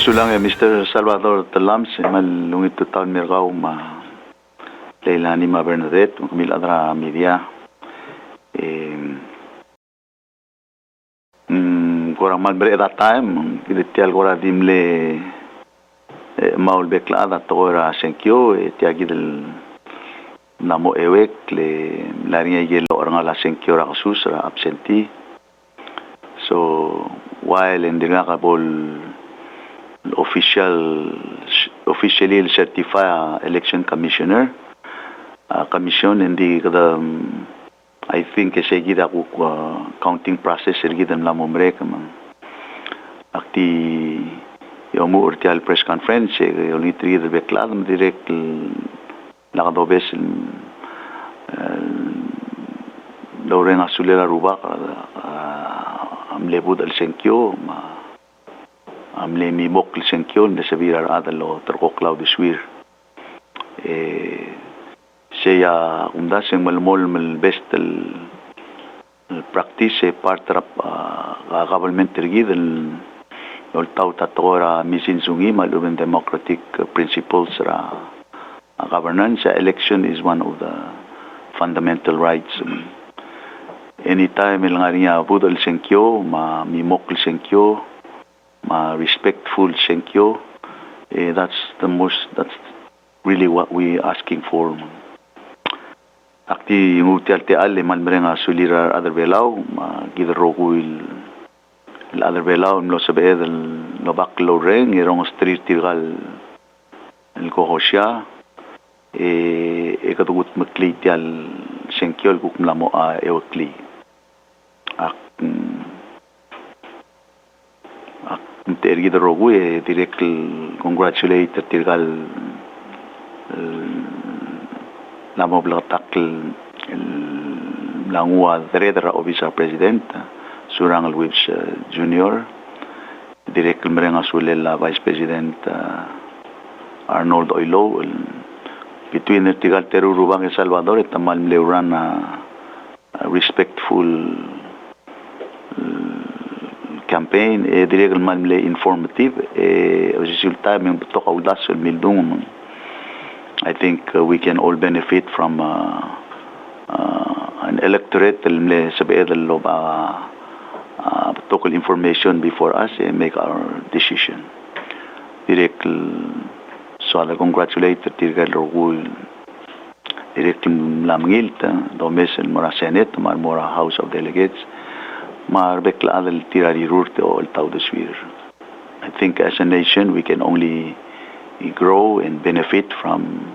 gusto lang Mr. Salvador Talams malungit to taon mirgaw ma Leilani ma Bernadette kumil adra media kurang malbre that time kiditial kora dimle maul bekla da tora senkyo tiagidel namo ewek le larinya yelo orang ala senkyo ra kasusra absentee. So while in the Gabol officially certify election commissioner, commission in the I think segida ku counting process segida la momrek man akti yomu urtial press conference yoni tri de beklad direct la dobes Lauren Asulera Ruba amle bud al senkyo amle mi bok al senkyo de sevira adalo terko cloud swir seya umdaseng malmol mal best el practice part government tergid el tau tatora misin sungi maluben democratic principles ra governance election is one of the fundamental rights. Anytime el ngariya budal senkyo ma mimok senkyo ma respectful senkyo that's really what we asking for. Akti ngutial te alle malmerenga sulira Uherbelau ma gidrogu el Uherbelau no sabe el no baklo reng irong street tigal el kohosya katugut makli tial senkyo kukmlamo a ewkli tergi de rogu direct congratulate tirgal la moblatak langua dredra officer president surang Luis junior direct merenga sulela vice president Arnold Oilo between the tirgal terurubang El Salvador et tamal mleuran respectful campaign direct malmle informative resulta men toka udas el mildung. I think we can all benefit from an electorate el sabe el loba total information before us and make our decision direct so I congratulate tirgal rogul direct lamngilta domes el mora senate mar mora house of delegates maar bekla al tirari rurte o el tau de swir. I think as a nation we can only grow and benefit from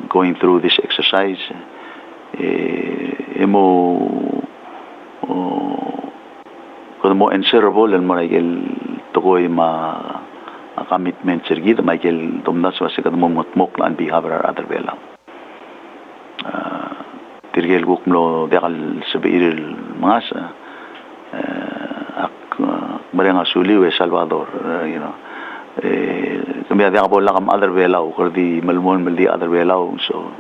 going through this exercise. Mo enserable el maragel togoy ma commitment sergid Michael domnas wasikad mo motmok lan behavior Uherbelau. Tirgel gukmlo dekal sabir mangasa ak merenga suli we Salvador you know kami ada bola kam Uherbelau kurdi malmon maldi Uherbelau so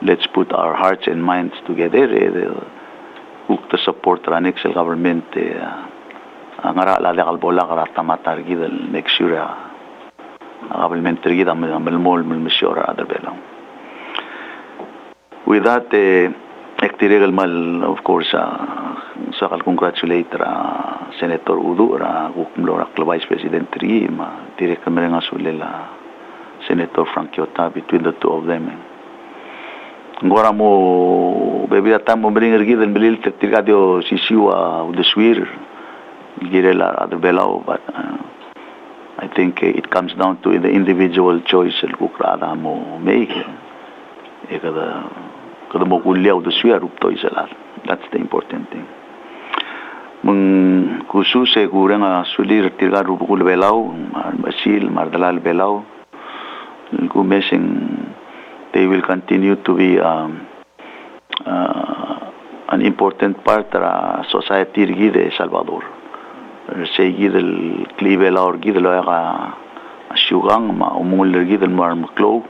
let's put our hearts and minds together to support Ranixel government angara la dekal bola kara tamatar gidal make sure government gidal malmol malmishora Uherbelau. With that, ektiregal mal, of course, sakal congratulate Senator Udu, gukmlo Vice President Tri, direct merenga sulela Senator Frank Yota between the two of them. Ngora mo bebida tamo meringer gidan belil tirgadio sisiwa udeswir girela Uherbelau, but I think it comes down to the individual choice el kukrada mo make. Kada mo kuliaw do suya rupto isalat. That's the important thing. Mung kusu segura nga sulir tirga rupu Uherbelau, Basil, Mardala Uherbelau. Kumesing they will continue to be an important part of society de Salvador. Seguir el Uherbelau gidelo ya syugang ma umul gidel mar maklo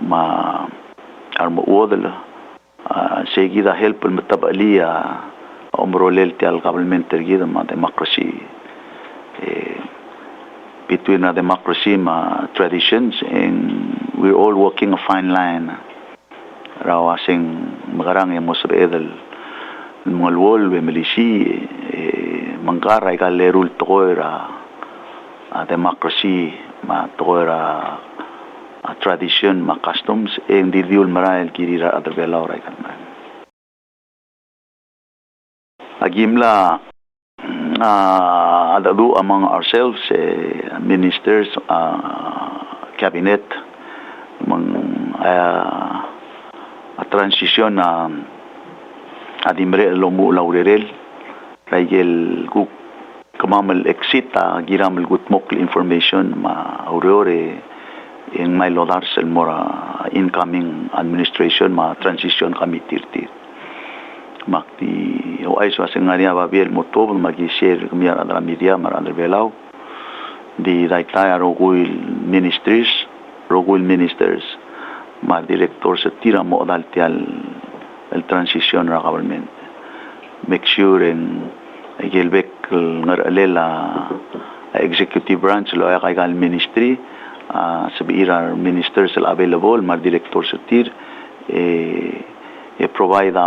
ma armo odel seguida help el metabalia umrolel ti al government tergida ma democracy between democracy traditions, and we're all walking a fine line. Rawasing magarang yung mo sa edal mga luwal, milisi, mangkaray ka lerul tokoy democracy, tokoy tradition, customs, and didiul marahil kirira Uherbelau ray kan man. Agimla adadu among ourselves, ministers, cabinet, a transition adimre lomu laurel raigel guk kamamal exit giramel gutmok information aurore in my lodar sel mora incoming administration transition committee makti ay so asengania babel motob magi-share kumia adra media mar Uherbelau di daitay rogul ministers director sa tira mo daltial el transition ra government make sure en gelbek ngaralela executive branch lo ay kay ministry sa ministers available mar director sa tir provide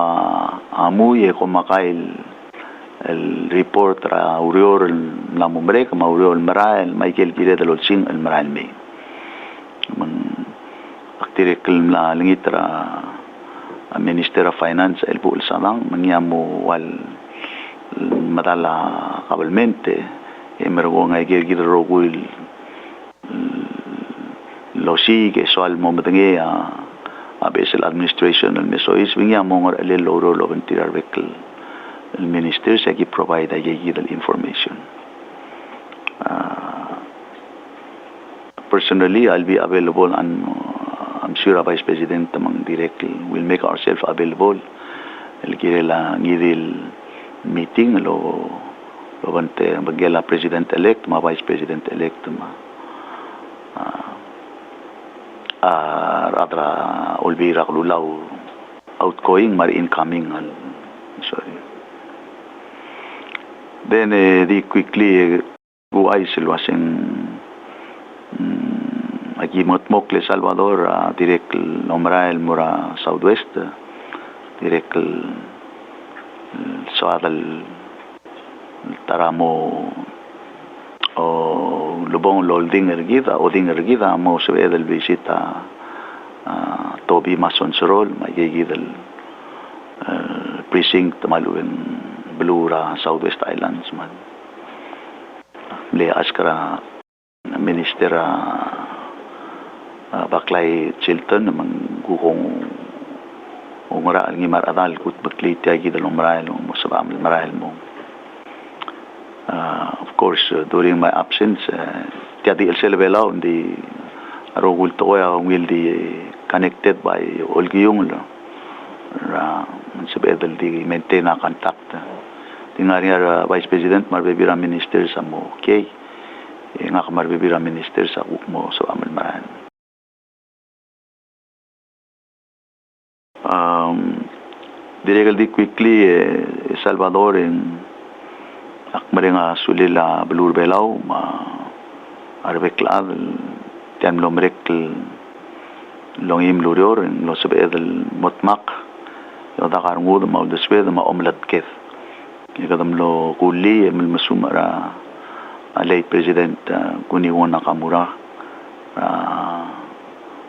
amuy kumakail el report ra urior la mumbre kama urior maral Michael Gire de Lolsing el maral me aktirikil la lingitra Minister of Finance el buol sanang mangyamo wal madala kabalmente mergo nga igir rogul losi ke soal mo matangi abesel administration el mesois mangyamo ngar el loro lo ventir vehicle el minister sa ki provide igir information. Personally I'll be available and I'm sure our Vice President among directly will make ourselves available. El girela ngidil meeting lo bante bagela President elect Vice President elect radra olbira lulaw outgoing mar incoming sorry. Then di quickly go ay silwasing agimot mokle Salvador direct nomrael mura southwest direct soadal taramo o lubong lolding ergida mo sa edel visita Toby Masonserol magigidal precinct maluwen Blura Southwest Islands man le askara minister baklay Chilton namang gukong umara ngi maradal kut bakli tiagi dalong marahil mo sa marahil mo. Of course during my absence tiadi el Uherbelau di arogul to ya will di connected by olgiyong ra sabedal di maintain na contact tingari Vice President marbibira minister sa mo okay nga marbibira minister sa ukmo sa amal marahil. Directly di quickly Salvador en akmaringa sulila Uherbelau arbeklad tiam lomrek longim lurior en lo sabedel motmak yo dakar ngud ma deswed ma omlat kef ikadam lo kuli mil masumara alay president kuniwon nakamura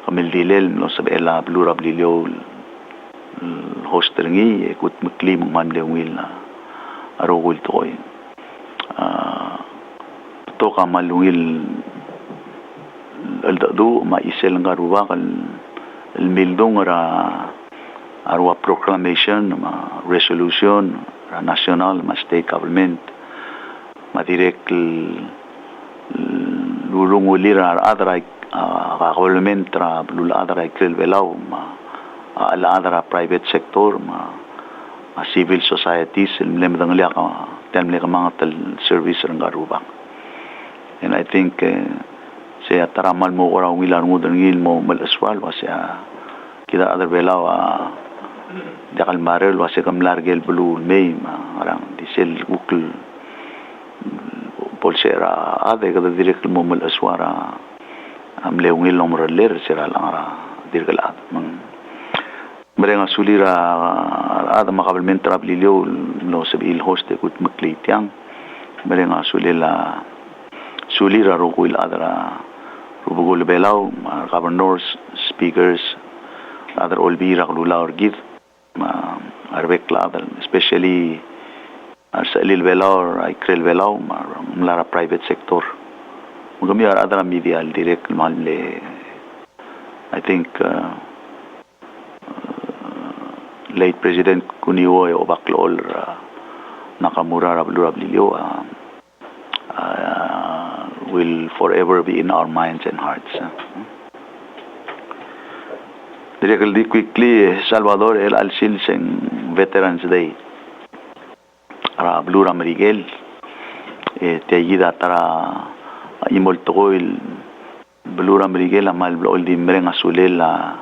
kamil dilel lo sabela blurab lilio hoster ngi ikut mekli mangman lewil arogul toy to kamalwil aldadu ma isel ngaruwa kal el mildong ra arwa proclamation ma resolution ra national ma state government ma direct lulung ulira adra government ra lula adra Uherbelau ma ala private sector civil societies lemdang liya ka temle ka mga service rang garubang. And I think saya taramal mo orang wilan mo dengil mo malaswal wasya kita Uherbelau dakal marel wasya kam largel blue may marang disel ukul polsera ade kada direct mo mul aswara leungil no moraler sira lang ara dirgal at mang mereka sulira ada makabalmen trablilio no sabil hoste kut maklitiang mereka sulira rokuil adara Uherbelau governors speakers other olbira kulula orgid arbekla especially sa Uherbelau ay Uherbelau mlara private sector magami adara media direct malle I think late President Kuniwo o Baklol Nakamura Rablilio will forever be in our minds and hearts. Directly quickly Salvador El Alcil sing Veterans Day. Blura Marigel Tayida tara imoltoil Blura Marigel amal blol di merenga sulela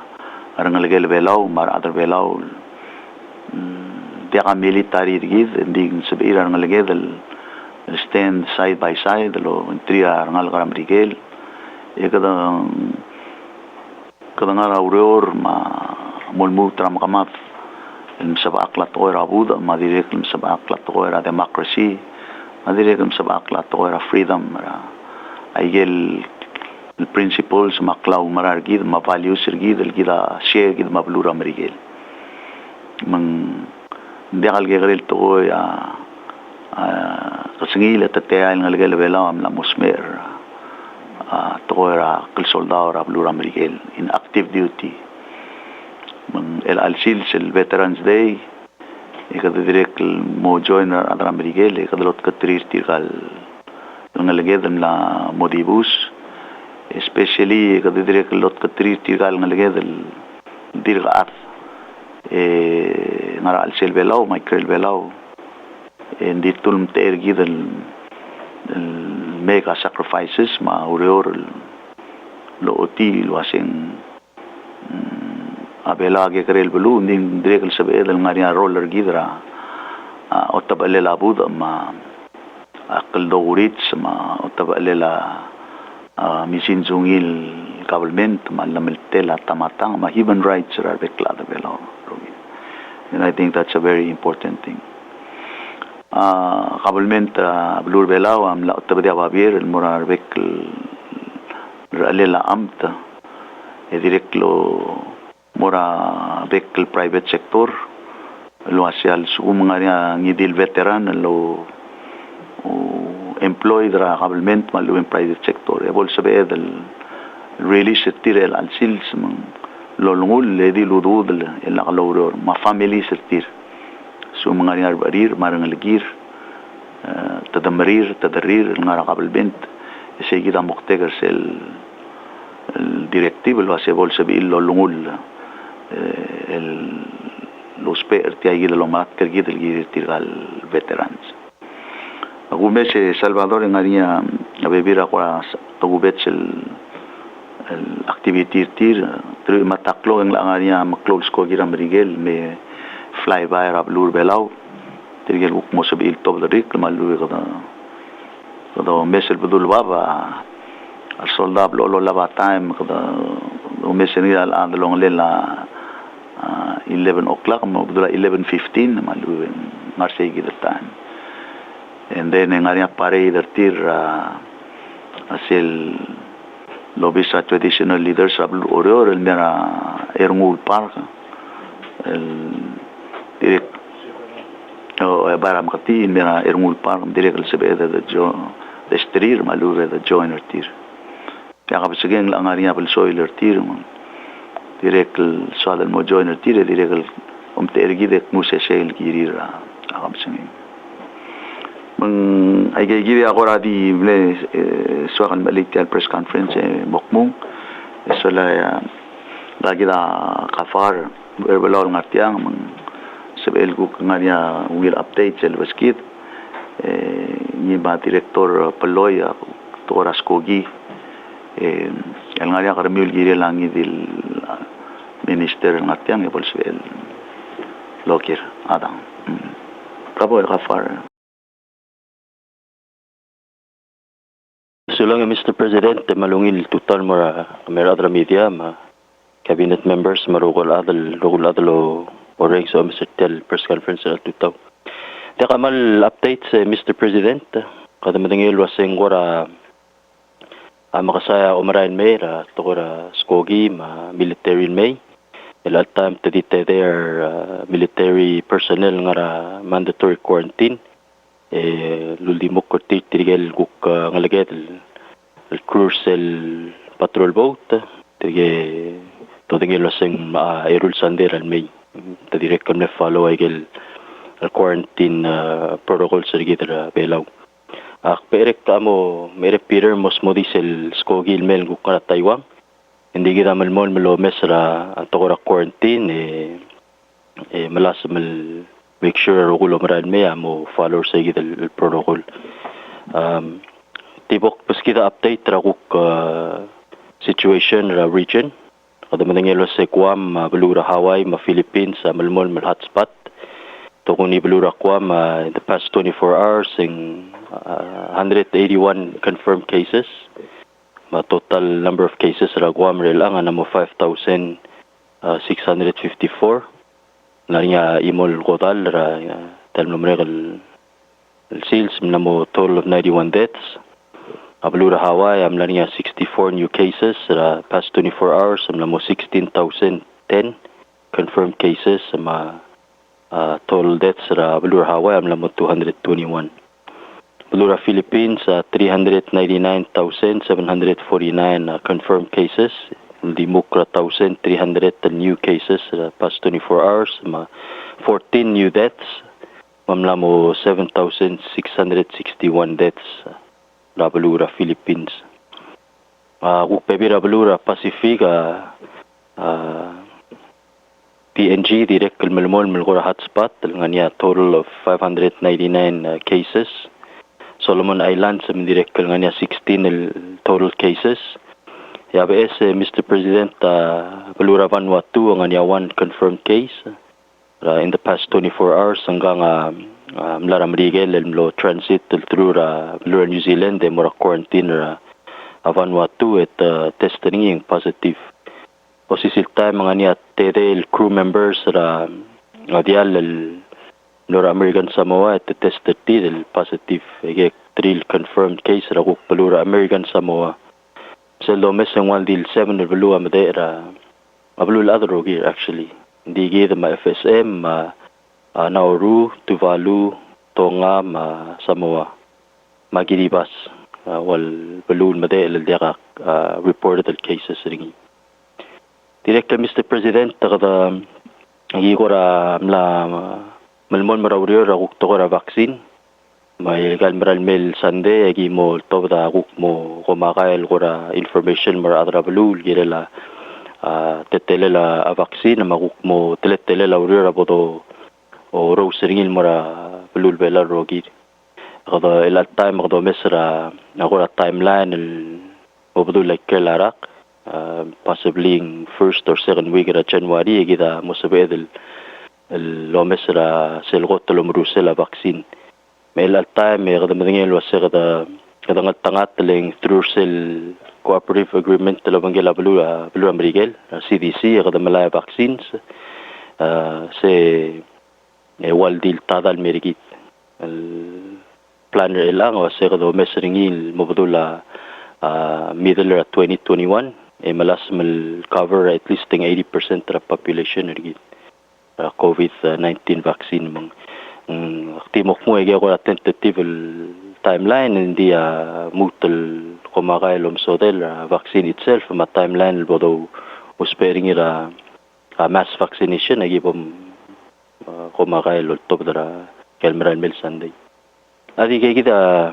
arangalgel belau mar other belau dia military gid ding sabira arangalgel stand side by side lo tria arangal Marigel kadang ngara uror ma molmu tram kamat المسابقة الطويرة بوضع ما ديريك المسابقة الطويرة democracy ما ديريك المسابقة الطويرة freedom أيجل الprinciples ما كلاو مرار جيد ما values جيد الجيدا share جيد ما بلورا مريجل من ديال جيل الطويرة قصنيلة تتعال نلقى بلا أملا مسمر طويرة كل soldato بلورا مريجل in active duty el alcil el Veterans Day ikada direct mo join adra Marigel ikadalot katrir tirgal ngalagedam la modibus especially ikada direct lot katrir tirgal ngalagedal dirgat ngara alcil belau Michael belau nditul tergidal mega sacrifices ma urior lo oti lo asing abela ke karel belu ning direk sabe dal ngaria roller gidra otabale la bud ma aqal dawrit ma otabale la misin zungil government ma lamel-tela tamatang ma human rights are declared belo and I think that's a very important thing government Uherbelau am la otabade ababier el morar bek la amta e direk lo mora bekal private sector lo asial sumanganya ngidil veteran lo employed ra government malu in private sector e bol sabe del release tirel al sils lo lungul ledi ludud el qalawror ma family sirtir sumanganya barir marangalgir tadamrir tadrir ngara government seguida muqtegar sel الديركتيف اللي هو سبي إلا لونول los PRT ahí de lo más que el tirgal veterans. Algún mes Salvador en área a vivir ahora algún vez el activity tir pero mataclo en la área maclol skogira Marigel me fly by a Uherbelau tirgal buk mo sabi il top de rik malu kada mes el budul baba al soldado lo lava time kada mes ni al andalong lela 11 o'clock mo budula 11:15 malu ngarse gid time and then en área pare dertir asil lobisa traditional leaders ablu oror el mera erngul park el direct baram kati mera erngul park direct el sebeda de jo de strir malu de joiner tir ya kapsegen lang área bel soiler tir direct sa del mo joiner tir direct tergi de muse sel girir kapsegen mang ay gigi agora di ble suakan balik al press conference mokmung sola lagi da Gaafar Uherbelau ngatiang mang sebel ku ngania will update sel baskit ni ba director Polloi toras kogi el ngaria karmiul giri langi dil minister ngatiang e bolsel lokir adang kabo Gaafar So lang, Mr. President, malungil total mo other media, cabinet members, rugol adal o rings o Mr. Tel press conference na tutaw. Di kamal update sa Mr. President, kada madangil waseng wara makasaya umarain may tukura skogi military may. At time tadite there military personnel nga mandatory quarantine. Lultimok korti tirigel guk ngalaget el cruise patrol boat tige todingel laseng aerul sander al may direct kami follow agel quarantine protocol sa gidra belaw perek tamo mere Peter mos modisel skogil mel guk kana Taiwan hindi kita malmol melo mesra antokora quarantine malas mal make sure rugulo maran me amo follow sa gidal protocol tibok pas kita update raguk situation ra region kada manangelo sa Guam balura Hawaii Philippines malmol mal hotspot to kuni balura Guam in the past 24 hours in 181 confirmed cases total number of cases ra Guam relang mo 5,654 narinya imol total ra tel numerical sales namo total of 91 deaths ablura Hawaii amlaniya 64 new cases past 24 hours namo 16,010 confirmed cases total deaths ablura Hawaii amlamo 221 ablura Philippines 399,749 confirmed cases di mukra 1,300 new cases past 24 hours 14 new deaths mamlamo 7,661 deaths Rabalura Philippines Uherbelau Rabalura Pacific PNG direct kalmalmol malgora hotspot nganya total of 599 cases Solomon Islands direct nganya 16 total cases Yabes Mr. President Balura Vanuatu ang anya one confirmed case in the past 24 hours hanggang mlaram rigel mlo transit through Balura New Zealand mora quarantine Vanuatu at testing positive posisil time ang anya TDL crew members dial Nora American Samoa at tested positive trill confirmed case kuk Balura American Samoa sa lomes ang 1 Uherbelau madera abulul other here actually hindi gida FSM Nauru Tuvalu Tonga Samoa magiribas wal balul madela dira reported cases ringi Director Mr. President kada igora mla malmon marawrio ra kuktora vaccine may galmeral mail Sunday agi mo tobda guk mo kumakail kora information mar adra balul girela tetelela a vaccine maguk mo tetelela urira bodo o roseringil mara balul bela rogir kada ila time kada mesra agora timeline bodo like kelarak possibly in first or second week of January gida mo sabedel lo mesra selgotlo mrusela vaccine may time may kada madingil wasa kada ngat ling through cell cooperative agreement talabang gila balura Amerigel CDC kada malaya vaccines se wal deal tadal merigit planner ilang wasa kada mesringil mabudula middle of 2021 malas mal cover at least 80% of population rigit COVID-19 vaccine mang timok mo ko tentative timeline hindi mutal kumakailom so vaccine itself ma timeline bodo uspering ira mass vaccination agibom kumakailo top dara kelmeran mil Sunday adi kita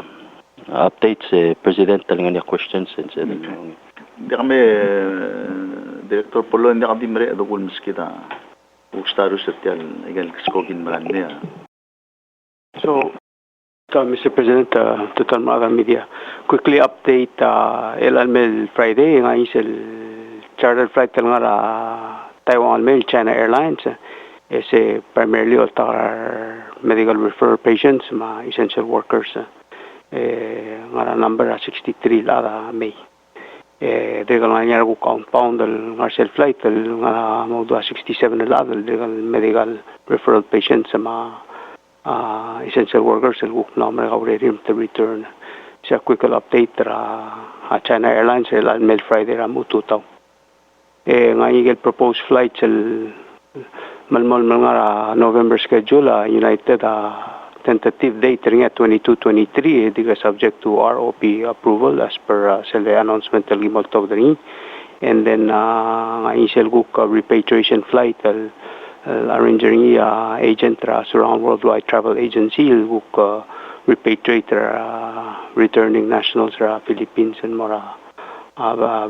updates president talanganya questions and hindi kami Director Polloi hindi kami mare adukul miskita Ustaro Sertial igal skogin maran niya So, Mr. President, total mga media, quickly update LLML Friday, nga isel chartered flight nga Taiwan Mail, China Airlines, primarily all our medical referral patients, mga essential workers. ngara number 63 lara May. Degal nga niya ko compound nga self flight nga mo 67 lara degal medical referral patient sa mga essential workers el guk na mga already to return sa quick update China Airlines el Mail Friday ra mo tutaw nga igel proposed flights el malmol nga November schedule United tentative date ringa 22-23 diga subject to ROP approval as per sa announcement el gimoltog diri and then nga isel guk repatriation flight arranging agent surround worldwide travel agency guk repatriate returning nationals Philippines and more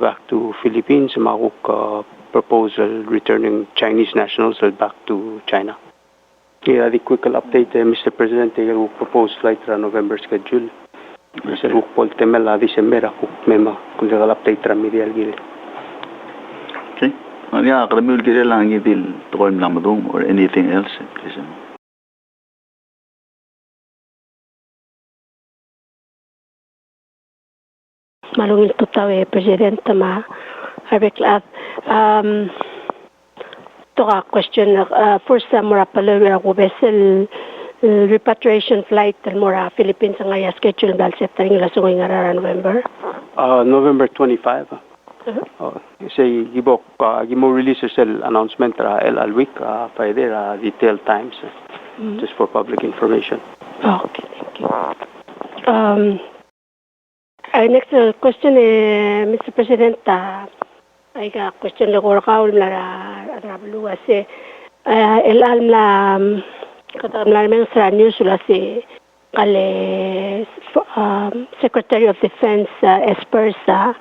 back to Philippines maguk proposal returning Chinese nationals back to China. Yeah, the quick update, Mr. President, yung proposed flight November schedule. Mr. Paul Temel, December, mema, kung update media gil. Okay. Yeah, karamil kira lang yung tukoy namadong or anything else, please. Malungil tutaw President ma Arbeklad. To question first mura Polloi ako vessel repatriation flight mura Philippines nga schedule dal setting la sungoy nga November. November 25. Say gibok gimo release sel announcement el week Friday detailed times just for public information. Okay, thank you. Next question Mr. President ay ka question la ko kaul la rablu ase el almla katamla men sa news la se kale Secretary of Defense Espersa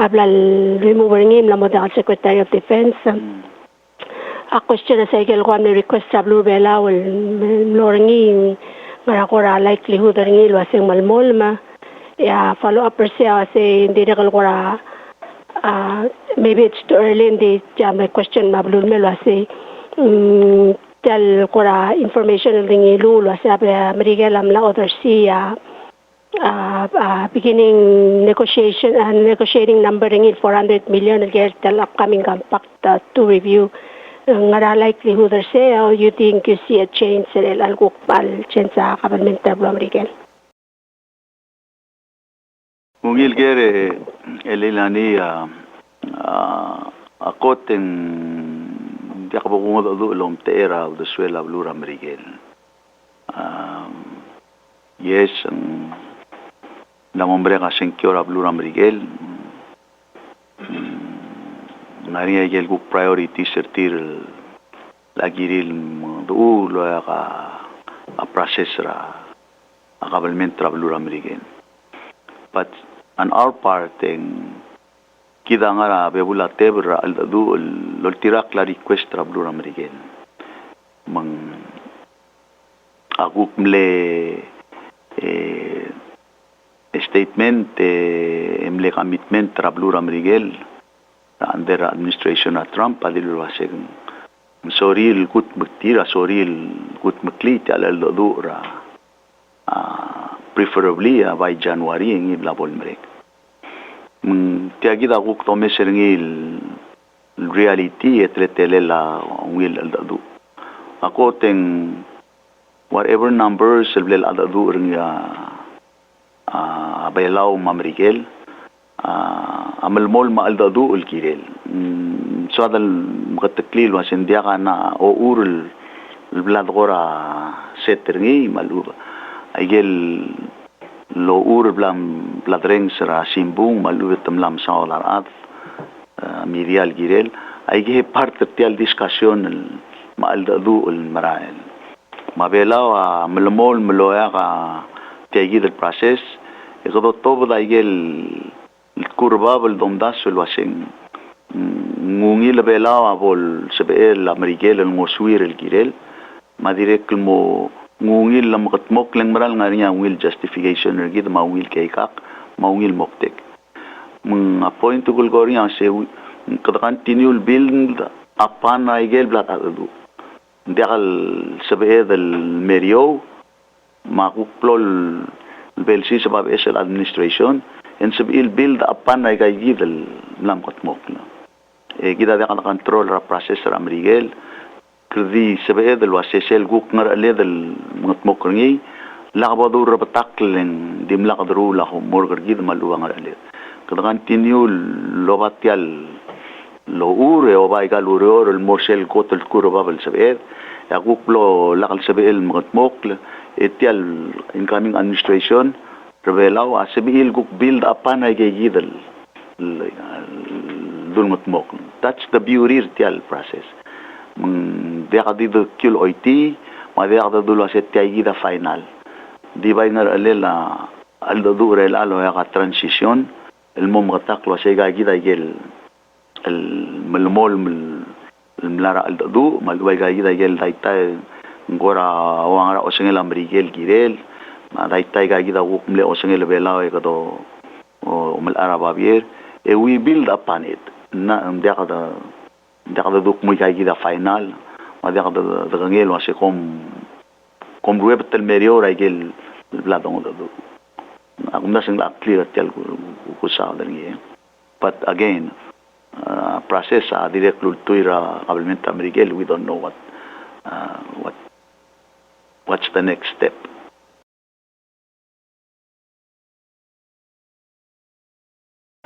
habla el remover ngim la modal Secretary of Defense a question sa igel ko am request sa Uherbelau el lorngi marakora likelihood ngil waseng malmol ma ya follow up siya kasi hindi na kalkura maybe it's too early hindi my question mablul melo kasi tel kura information ringi lulo kasi Amerika lam la other siya beginning negotiating number ringi 400 million again tel upcoming compact to review ngara likelihood say you think you see a change sa algo pal change sa government tablo American. Mungil kere elilani akoteng di ako bungo do lom tera do suela blura Miguel. Yes, namombre ka senkyor blura Miguel. Nari ay gel priority sertir lagiril do lo ka a process ra akabalment tra blura Miguel. But on our part, kita nga bebula tebra al du loltirak la request rablu American. Mang agukmle statement emle commitment rablu American under administration at Trump adilu waseng soril gut magtira soril gut maklit al du ra preferably by January ng iblabol merek. Tiagi da kuk tome serngil reality etletele la will aldadu. Ako teng whatever numbers selblel aldadu ringa Uherbelau mamrigel amalmol ma aldadu ulkirel. So adal makataklil wasen dia kana o urul bladgora seterngi maluba. Aigel lo blam bladreng sera simbung maluet tamlam saolar mirial girel aige part tial discussion mal dadu ul marael Uherbelau melmol meloya ka tiagi del process egodo todo aigel kurba bel domdas ul waseng ngungil Uherbelau abol sebel amerigel ngoswir el girel madirek mo ngungil lam katmok lang maral nga niya will justification ergi ma will kayka ma will moktek mga point to gulgori ang se kada continue build apan aigel blat adu diakal sabe del merio makuplol belsi sa Aviation Administration and sabil build upon ay kay gidal lamkot mok na gida da kan control ra process ra Miguel kadi sabe del wasesel guk ngar ale del ngot mok ngi lakabadur ra batakleng dimla kadru la ho morgar gid maluang ngar ale kada continue lobatyal lo ure o bay galuro el morsel kotol kuro babel sabe ya guk lo lakal sabe el ngot mok etial incoming administration Uherbelau asabil guk build upon ay gidal dulngot mok. That's the beauty tial process. Dia kadi do kil oiti, ma dia kadi dulu aset tiay gida final. Di ba ngar alela aldo dure lalo ya ka transition, el mom gatak lo sega gida gel el melmol mlara aldo du, malway ga gida gel daitay ngora wangara osengel amrigel girel. Daitay ga gida wukmle osengel Uherbelau ay kado umal Arababier. We build upon it. Na dia kada duk muy kay gida final. Ma dia kada dagangel wase kom ruweb tel merio ay gel bladong do. Akum na sing la clear tel ku sa dangi. But again, process direct tuira kabelmenta Miguel, we don't know what's the next step.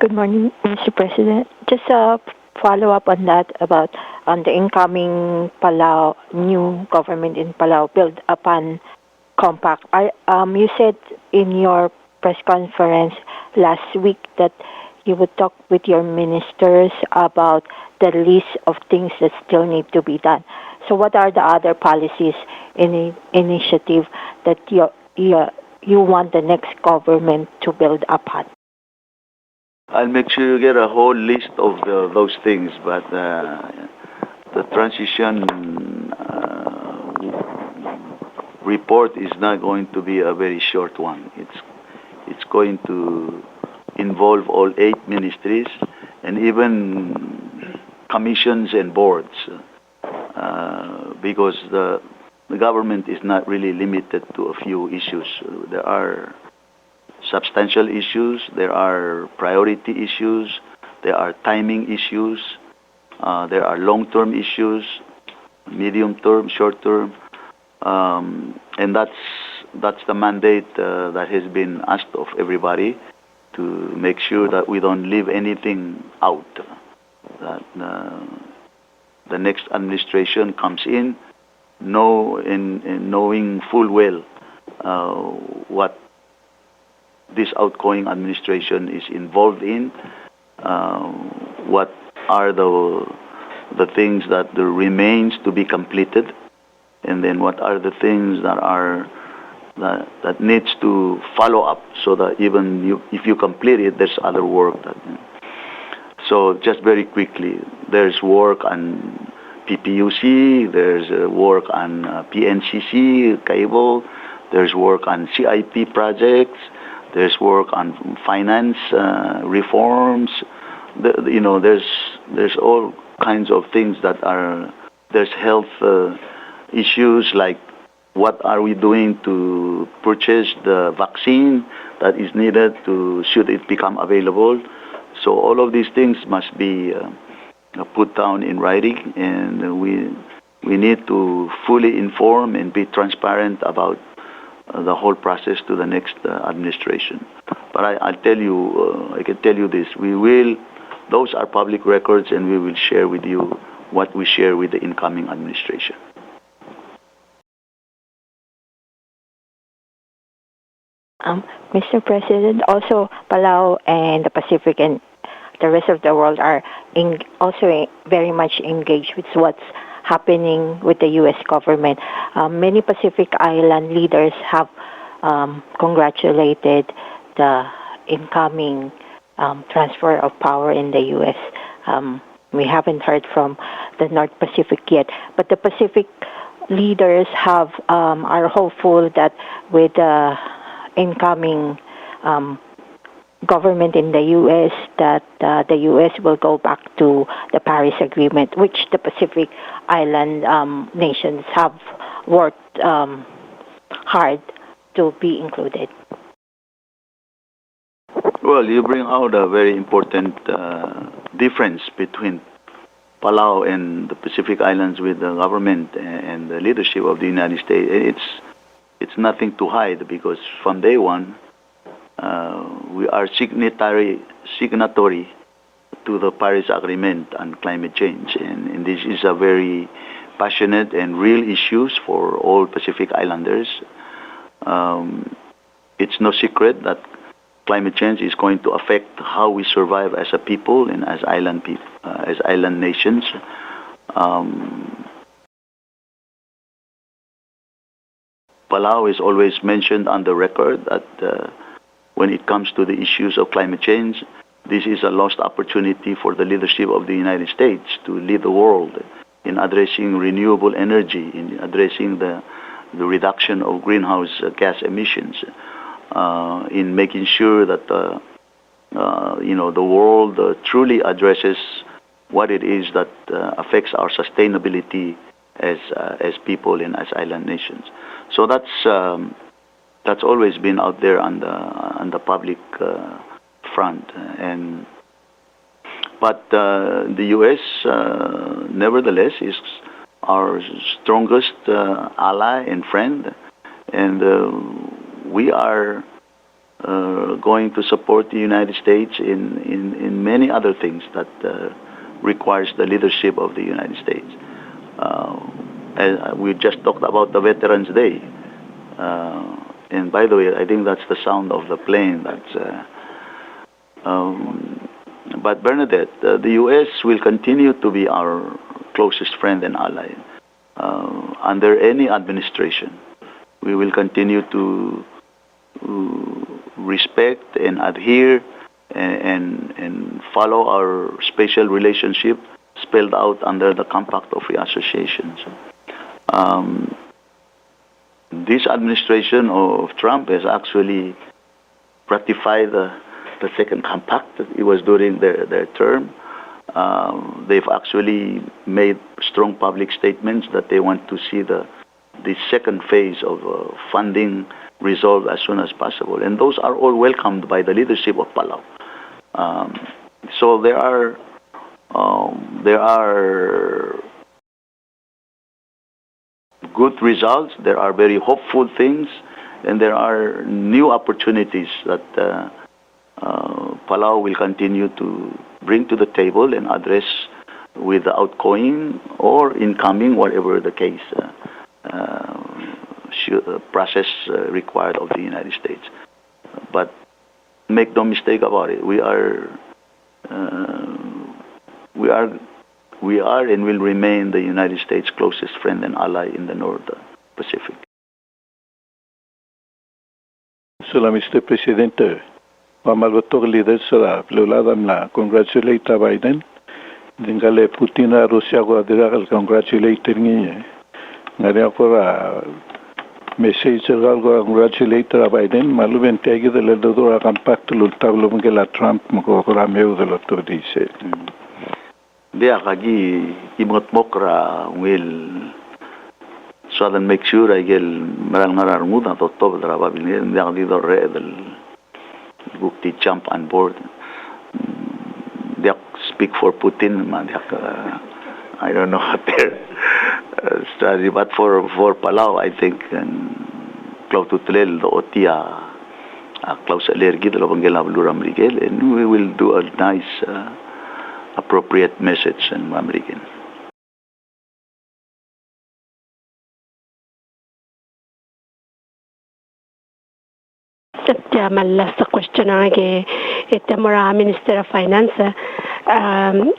Good morning, Mr. President. Just a follow-up on that about the incoming Palau, new government in Palau build upon compact. You said in your press conference last week that you would talk with your ministers about the list of things that still need to be done. So what are the other policies in initiative that you want the next government to build upon? I'll make sure you get a whole list of those things, but the transition report is not going to be a very short one. It's going to involve all 8 ministries and even commissions and boards, because the government is not really limited to a few issues. There are substantial issues, there are priority issues, there are timing issues, there are long-term issues, medium-term, short-term, and that's the mandate that has been asked of everybody, to make sure that we don't leave anything out, that the next administration comes in knowing full well what this outgoing administration is involved in, what are the things that there remains to be completed, and then what are the things that needs to follow up, so that even if you complete it, there's other work. So just very quickly, there's work on PPUC, there's work on PNCC cable, there's work on CIP projects, there's work on finance reforms. There's all kinds of things that are. There's health issues like what are we doing to purchase the vaccine that is needed should it become available. So all of these things must be put down in writing, and we need to fully inform and be transparent about the whole process to the next administration. But I can tell you this: those are public records, and we will share with you what we share with the incoming administration. Mr. President, also Palau and the Pacific and the rest of the world are also very much engaged with what's happening with the U.S. government. Many Pacific Island leaders have congratulated the incoming transfer of power in the U.S. We haven't heard from the North Pacific yet, but the Pacific leaders are hopeful that with the incoming government in the U.S. that the U.S. will go back to the Paris Agreement, which the Pacific Island nations have worked hard to be included. Well, you bring out a very important difference between Palau and the Pacific Islands with the government and the leadership of the United States. It's nothing to hide because from day one, we are signatory to the Paris Agreement on climate change, and this is a very passionate and real issues for all Pacific Islanders. It's no secret that climate change is going to affect how we survive as a people and as island nations. Palau is always mentioned on the record that when it comes to the issues of climate change, this is a lost opportunity for the leadership of the United States to lead the world in addressing renewable energy, in addressing the reduction of greenhouse gas emissions, in making sure that the world truly addresses what it is that affects our sustainability as people and as island nations. So that's always been out there on the public front, but the U.S. Nevertheless is our strongest ally and friend, and we are going to support the United States in many other things that requires the leadership of the United States. We just talked about the Veterans Day, and by the way, I think that's the sound of the plane. But Bernadette, the U.S. will continue to be our closest friend and ally under any administration. We will continue to respect and adhere and follow our special relationship spelled out under the Compact of Free Association. This administration of Trump has actually ratified the second compact. It was during their term. They've actually made strong public statements that they want to see the second phase of funding resolved as soon as possible, and those are all welcomed by the leadership of Palau. So there are good results. There are very hopeful things, and there are new opportunities that Palau will continue to bring to the table and address with the outgoing or incoming, whatever the case, process required of the United States. But make no mistake about it, we are and will remain the United States' closest friend and ally in the North Pacific. Sula, Mr. Presidente, Mamalotog leaders sala Luladam la congratulate Biden. Dingale Putin Russia go adira congratulate ngi. Ngari ko message go congratulate Biden maluben tagi de le do compact lutablo ngela Trump mo ko meu de lo to dice. Dia kagi imotmokra will so that make sure I get marang muda to top draba bilin dia di do re del bukti jump on board. They speak for Putin, I don't know what their strategy, but for Palau, I think, close to Tlel, the Otia, close to Lergid, and we will do a nice, appropriate message in Mamrigan. My last question is Minister of Finance.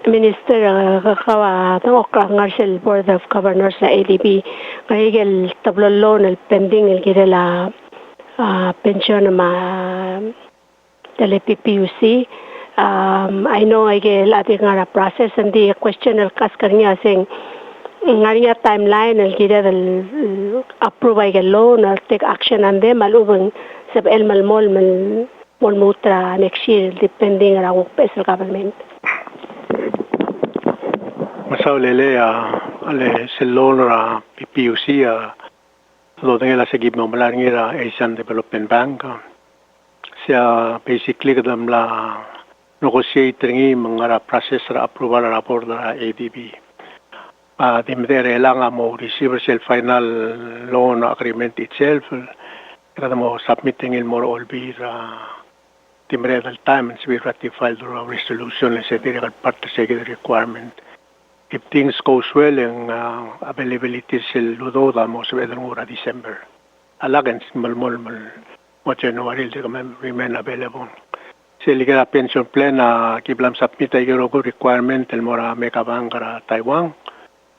Minister kawa tong Board of Governors na ADB kaya tablo loan el pending el girela pension ma tele PPUC. I know I get a process and the question el kas kanya saying ngariya timeline el girela approve I get loan or take action and them malubang sab el malmol mutra next year depending on our special government. Masaulele ale selonra PPUC lo tenga la seguir momalangira Asian Development Bank siya basically kadam la negotiate ringi mga process ra approval ra for the ADB. Di mere lang mo receive self final loan agreement itself. Kada mo submitting il more all be the mere time and we ratify the resolution and set the part second requirement. If things goes well and availability sil ludo da mo sa mura December. Alagan mal mo January di remain available. Sila ka pension plan na kiblam submit ay requirement el mora mekabang kara Taiwan.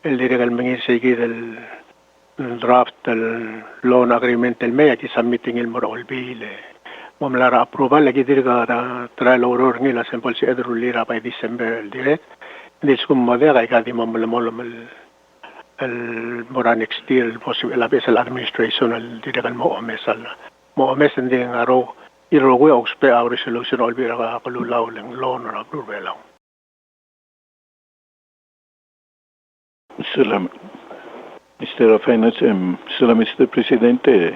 El direct mengisi el draft el loan agreement el may at submitting el mora olbi le mamlara approval lagi direct trial order ngila sample si edru lira by December el direct. This kung madera ka di mamala el mora next year possible la administration el direct mo omes hindi nga ro irogwe oxpe our resolution olbi ra kalulaw lang loan or Uherbelau. Salam, Mr. Finance, salam, Mr. Presidente.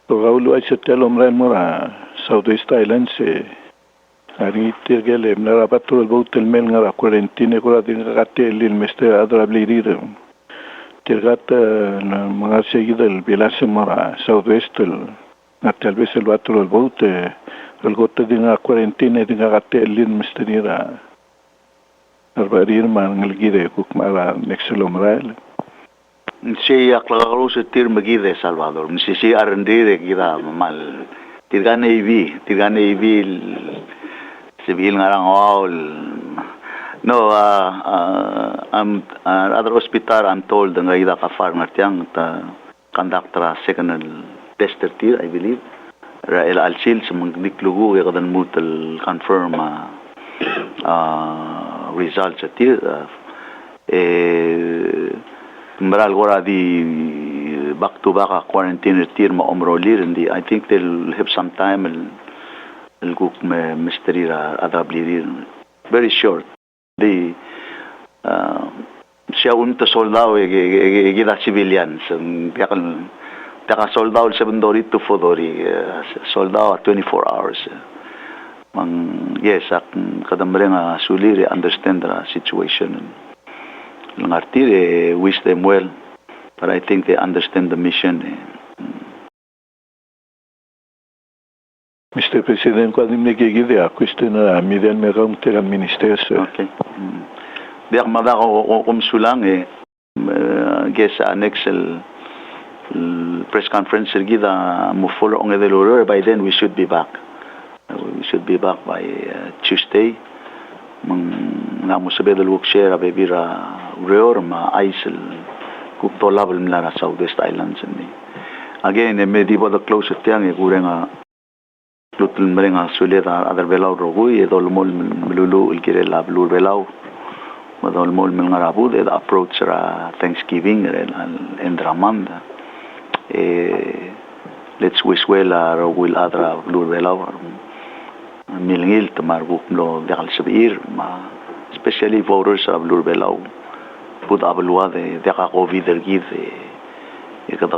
Pagkaulu ay sa telomran mo na Southwest Islands, hari tirgele, narapat tulad ba utelmel nga quarantine ko natin kakatelil, Mr. Adrablirir. Tirgat na mga sigidal bilasin mo na Southwest, na talbis el watulad ba algota din nga quarantine din kakatelil, Mr. Nira. Arbarir man ngalgide kuk mara nexolomrael. Siya klaro sa tir magide Salvador. Si arendire kita mal. Tirgane EV civil ngarang all. No, other hospital I'm told nga ida Gaafar ngartiang ta conduct second tester tir I believe. Ra el alsil sa magdiklugo kadan mutal confirm results at maral gora di back to back quarantine tir ma omrolir and I think they'll have some time el guk me mystery adablir very short the siya unta soldado gida civilians taka soldado 7 dori to 4 dori soldado 24 hours yes, kadambre nga suliri understand the situation. Langartire wish them well, but I think they understand the mission. Mr. President, kung adim nagigide question na midan merong tilang minister, sir. Okay. Biak madako kumsulang guess next press conference gida mo follow on the order by then we should be back. We should be back by Tuesday. Namo sabi del workshare abebira reor ma isel kukto level mla sa Southwest Islands ni. Again, medieval the close tiang kurenga lutul merenga suleta Uherbelau rogui edolmol melulu ilkirela Uherbelau. Madolmol melngarabu the approach ra Thanksgiving and Ramanda. Let's wish well rogul adra Uherbelau. Milngil tamar buklo dekal sabir especially voters of Uherbelau put abalwa de deka covid ergid ikata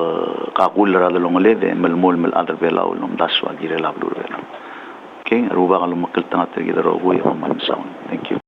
kakulra dalongole de melmol mel Uherbelau lom daswa girela Uherbelau. Okay, aruba kalum makiltanga tergida rogo yo man sound. Thank you.